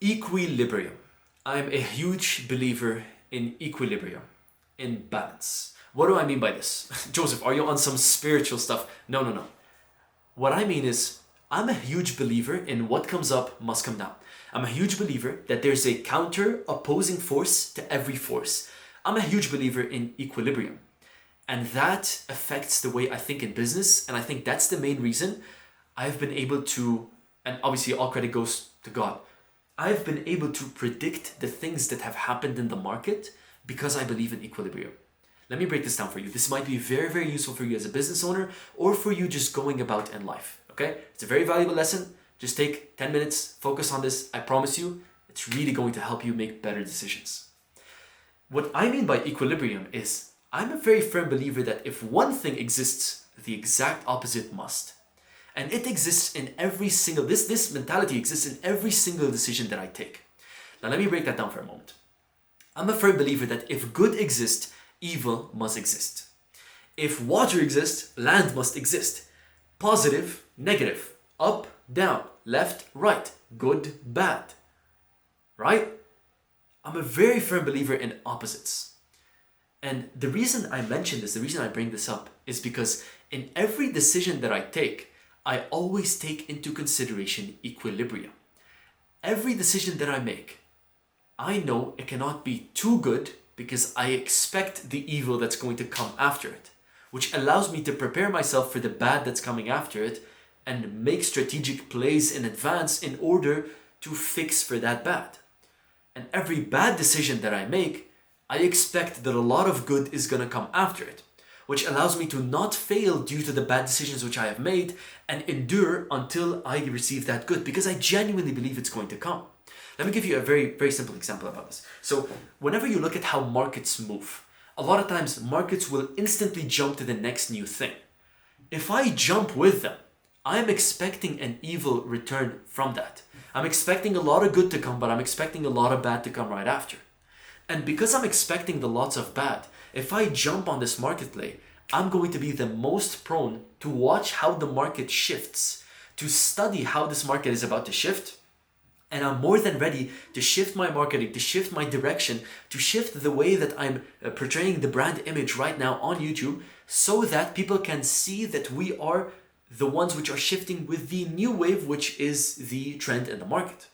Equilibrium. I'm a huge believer in equilibrium, in balance. What do I mean by this? Joseph, are you on some spiritual stuff? No, no, no. What I mean is, I'm a huge believer in what comes up must come down. I'm a huge believer that there's a counter opposing force to every force. I'm a huge believer in equilibrium. And that affects the way I think in business. And I think that's the main reason I've been able to, and obviously all credit goes to God, I've been able to predict the things that have happened in the market because I believe in equilibrium. Let me break this down for you. This might be very, very useful for you as a business owner or for you just going about in life. Okay? It's a very valuable lesson. Just take 10 minutes, focus on this. I promise you, it's really going to help you make better decisions. What I mean by equilibrium is I'm a very firm believer that if one thing exists, the exact opposite must. And it exists in every single, this mentality exists in every single decision that I take. Now let me break that down for a moment. I'm a firm believer that if good exists, evil must exist. If water exists, land must exist. Positive, negative, up, down, left, right, good, bad. Right? I'm a very firm believer in opposites. And the reason I mention this, the reason I bring this up, is because in every decision that I take, I always take into consideration equilibrium. Every decision that I make, I know it cannot be too good because I expect the evil that's going to come after it, which allows me to prepare myself for the bad that's coming after it and make strategic plays in advance in order to fix for that bad. And every bad decision that I make, I expect that a lot of good is going to come after it, which allows me to not fail due to the bad decisions which I have made and endure until I receive that good because I genuinely believe it's going to come. Let me give you a very, very simple example about this. So, whenever you look at how markets move, a lot of times markets will instantly jump to the next new thing. If I jump with them, I'm expecting an evil return from that. I'm expecting a lot of good to come, but I'm expecting a lot of bad to come right after. And because I'm expecting the lots of bad, if I jump on this market play, I'm going to be the most prone to watch how the market shifts, to study how this market is about to shift. And I'm more than ready to shift my marketing, to shift my direction, to shift the way that I'm portraying the brand image right now on YouTube so that people can see that we are the ones which are shifting with the new wave, which is the trend in the market.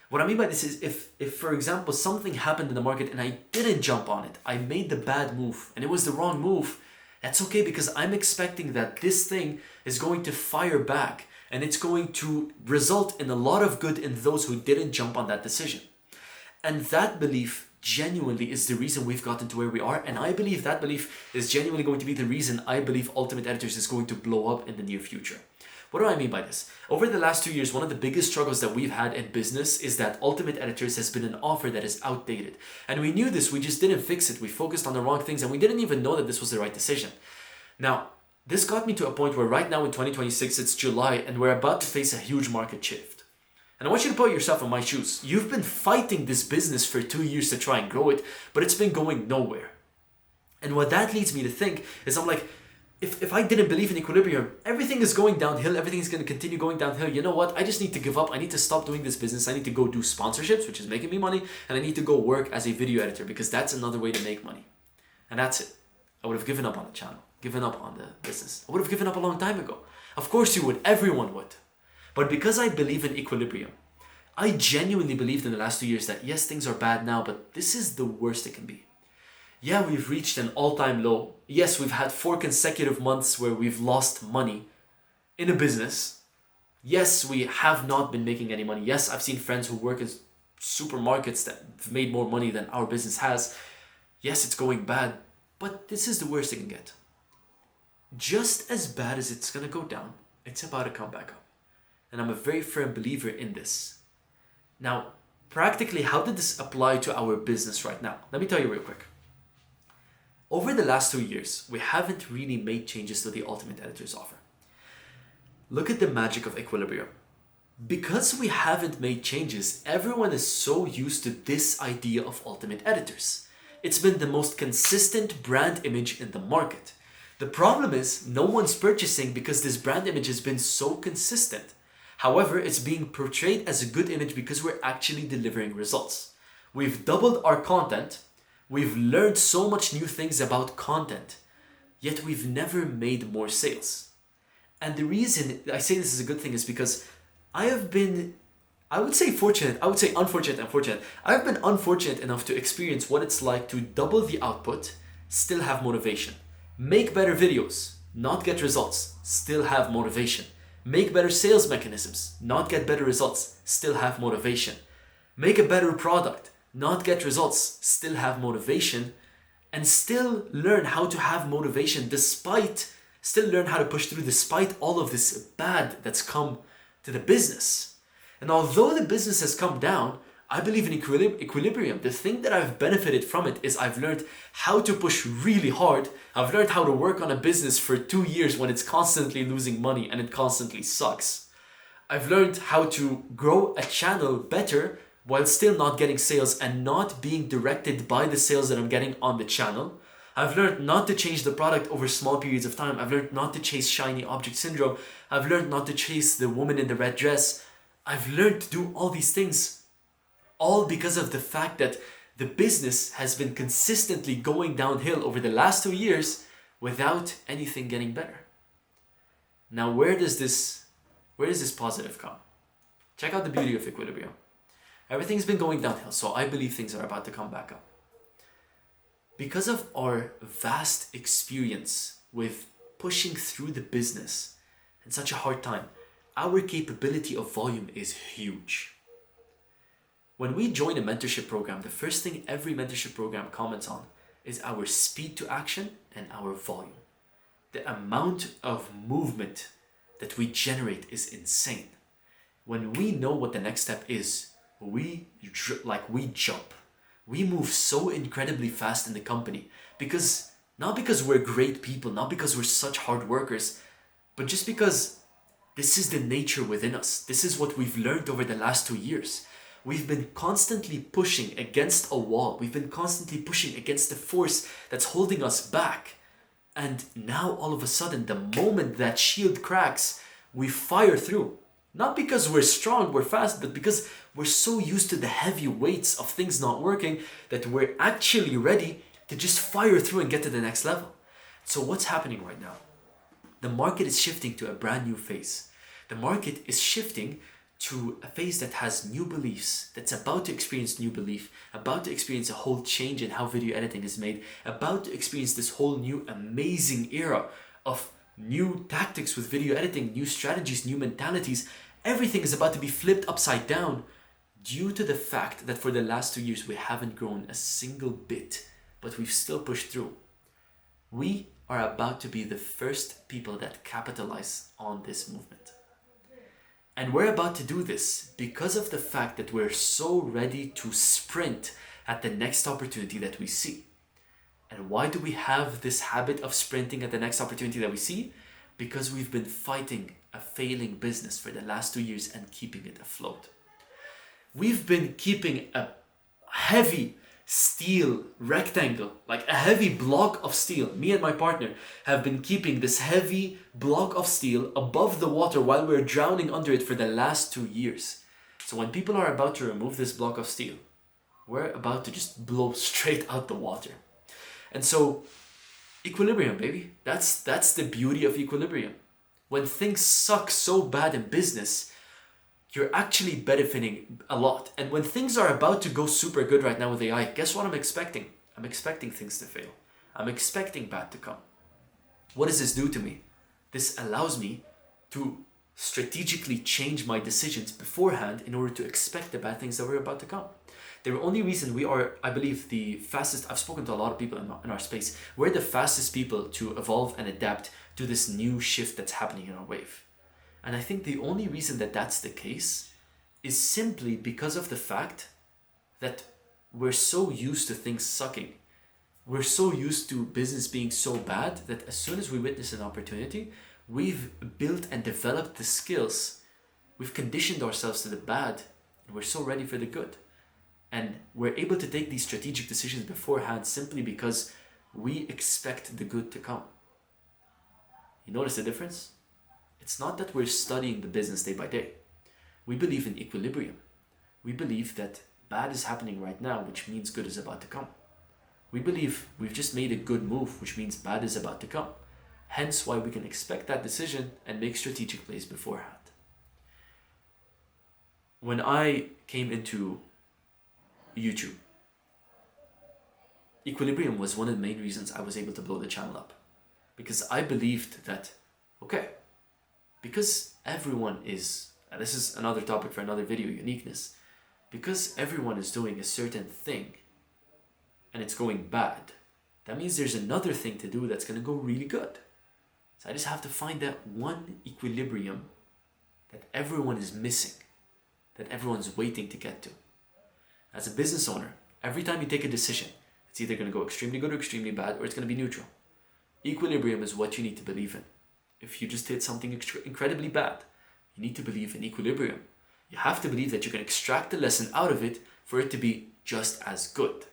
What I mean by this is if for example, something happened in the market and I didn't jump on it, I made the bad move and it was the wrong move, that's okay because I'm expecting that this thing is going to fire back and it's going to result in a lot of good in those who didn't jump on that decision. And that belief genuinely is the reason we've gotten to where we are. And I believe that belief is genuinely going to be the reason I believe Ultimate Editors is going to blow up in the near future. What do I mean by this? Over the last 2 years, one of the biggest struggles that we've had in business is that Ultimate Editors has been an offer that is outdated. And we knew this, we just didn't fix it. We focused on the wrong things and we didn't even know that this was the right decision. Now, this got me to a point where right now in 2026, it's July and we're about to face a huge market shift. And I want you to put yourself in my shoes. You've been fighting this business for 2 years to try and grow it, but it's been going nowhere. And what that leads me to think is I'm like, if I didn't believe in equilibrium, everything is going downhill, everything is going to continue going downhill. You know what? I just need to give up. I need to stop doing this business. I need to go do sponsorships, which is making me money, and I need to go work as a video editor because that's another way to make money. And that's it. I would have given up on the channel, given up on the business. I would have given up a long time ago. Of course you would. Everyone would. But because I believe in equilibrium, I genuinely believed in the last 2 years that yes, things are bad now, but this is the worst it can be. Yeah, we've reached an all-time low. Yes, we've had 4 consecutive months where we've lost money in a business. Yes, we have not been making any money. Yes, I've seen friends who work in supermarkets that have made more money than our business has. Yes, it's going bad, but this is the worst it can get. Just as bad as it's gonna go down, it's about to come back up. And I'm a very firm believer in this. Now, practically, how did this apply to our business right now? Let me tell you real quick. Over the last 2 years, we haven't really made changes to the Ultimate Editors offer. Look at the magic of equilibrium. Because we haven't made changes, everyone is so used to this idea of Ultimate Editors. It's been the most consistent brand image in the market. The problem is no one's purchasing because this brand image has been so consistent. However, it's being portrayed as a good image because we're actually delivering results. We've doubled our content, we've learned so much new things about content, yet we've never made more sales. And the reason I say this is a good thing is because I have been, I would say fortunate, I would say unfortunate and fortunate. I've been unfortunate enough to experience what it's like to double the output, still have motivation. Make better videos, not get results, still have motivation. Make better sales mechanisms, not get better results, still have motivation. Make a better product, not get results, still have motivation. And still learn how to have motivation still learn how to push through despite all of this bad that's come to the business. And although the business has come down, I believe in equilibrium. The thing that I've benefited from it is I've learned how to push really hard. I've learned how to work on a business for 2 years when it's constantly losing money and it constantly sucks. I've learned how to grow a channel better while still not getting sales and not being directed by the sales that I'm getting on the channel. I've learned not to change the product over small periods of time. I've learned not to chase shiny object syndrome. I've learned not to chase the woman in the red dress. I've learned to do all these things, all because of the fact that the business has been consistently going downhill over the last 2 years without anything getting better. Now, where does this positive come? Check out the beauty of equilibrium. Everything's been going downhill, so I believe things are about to come back up. Because of our vast experience with pushing through the business in such a hard time, our capability of volume is huge. When we join a mentorship program, the first thing every mentorship program comments on is our speed to action and our volume. The amount of movement that we generate is insane. When we know what the next step is, we jump. We move so incredibly fast in the company not because we're great people, not because we're such hard workers, but just because this is the nature within us. This is what we've learned over the last 2 years. We've been constantly pushing against a wall. We've been constantly pushing against the force that's holding us back. And now all of a sudden, the moment that shield cracks, we fire through. Not because we're strong, we're fast, but because we're so used to the heavy weights of things not working that we're actually ready to just fire through and get to the next level. So what's happening right now? The market is shifting to a brand new phase. The market is shifting to a phase that has new beliefs, that's about to experience new belief, about to experience a whole change in how video editing is made, about to experience this whole new amazing era of new tactics with video editing, new strategies, new mentalities. Everything is about to be flipped upside down due to the fact that for the last 2 years we haven't grown a single bit, but we've still pushed through. We are about to be the first people that capitalize on this movement. And we're about to do this because of the fact that we're so ready to sprint at the next opportunity that we see. And why do we have this habit of sprinting at the next opportunity that we see? Because we've been fighting a failing business for the last 2 years and keeping it afloat. We've been keeping a heavy steel rectangle, like a heavy block of steel. Me and my partner have been keeping this heavy block of steel above the water while we're drowning under it for the last 2 years. So when people are about to remove this block of steel, we're about to just blow straight out the water. And so equilibrium, baby. That's the beauty of equilibrium. When things suck so bad in business, you're actually benefiting a lot. And when things are about to go super good right now with AI, guess what I'm expecting? I'm expecting things to fail. I'm expecting bad to come. What does this do to me? This allows me to strategically change my decisions beforehand in order to expect the bad things that were about to come. The only reason we are, I believe, the fastest, I've spoken to a lot of people in our space, we're the fastest people to evolve and adapt to this new shift that's happening in our wave. And I think the only reason that that's the case is simply because of the fact that we're so used to things sucking. We're so used to business being so bad that as soon as we witness an opportunity, we've built and developed the skills. We've conditioned ourselves to the bad, and we're so ready for the good. And we're able to take these strategic decisions beforehand simply because we expect the good to come. You notice the difference? It's not that we're studying the business day by day. We believe in equilibrium. We believe that bad is happening right now, which means good is about to come. We believe we've just made a good move, which means bad is about to come. Hence why we can expect that decision and make strategic plays beforehand. When I came into YouTube, equilibrium was one of the main reasons I was able to blow the channel up. Because I believed that, okay, because everyone is, and this is another topic for another video, uniqueness, because everyone is doing a certain thing and it's going bad, that means there's another thing to do that's going to go really good. So I just have to find that one equilibrium that everyone is missing, that everyone's waiting to get to. As a business owner, every time you take a decision, it's either going to go extremely good or extremely bad, or it's going to be neutral. Equilibrium is what you need to believe in. If you just did something incredibly bad, you need to believe in equilibrium. You have to believe that you can extract the lesson out of it for it to be just as good.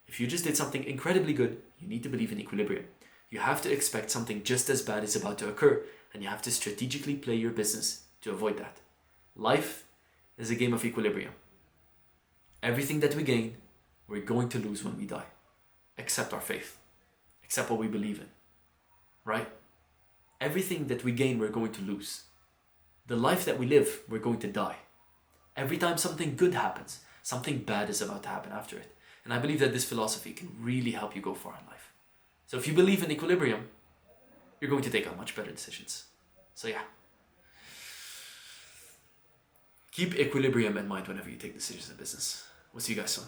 If you just did something incredibly good, you need to believe in equilibrium. You have to expect something just as bad is about to occur, and you have to strategically play your business to avoid that. Life is a game of equilibrium. Everything that we gain, we're going to lose when we die. Except our faith. Except what we believe in. Right? Everything that we gain, we're going to lose. The life that we live, we're going to die. Every time something good happens, something bad is about to happen after it. And I believe that this philosophy can really help you go far in life. So if you believe in equilibrium, you're going to take on much better decisions. So yeah. Keep equilibrium in mind whenever you take decisions in business. We'll see you guys soon.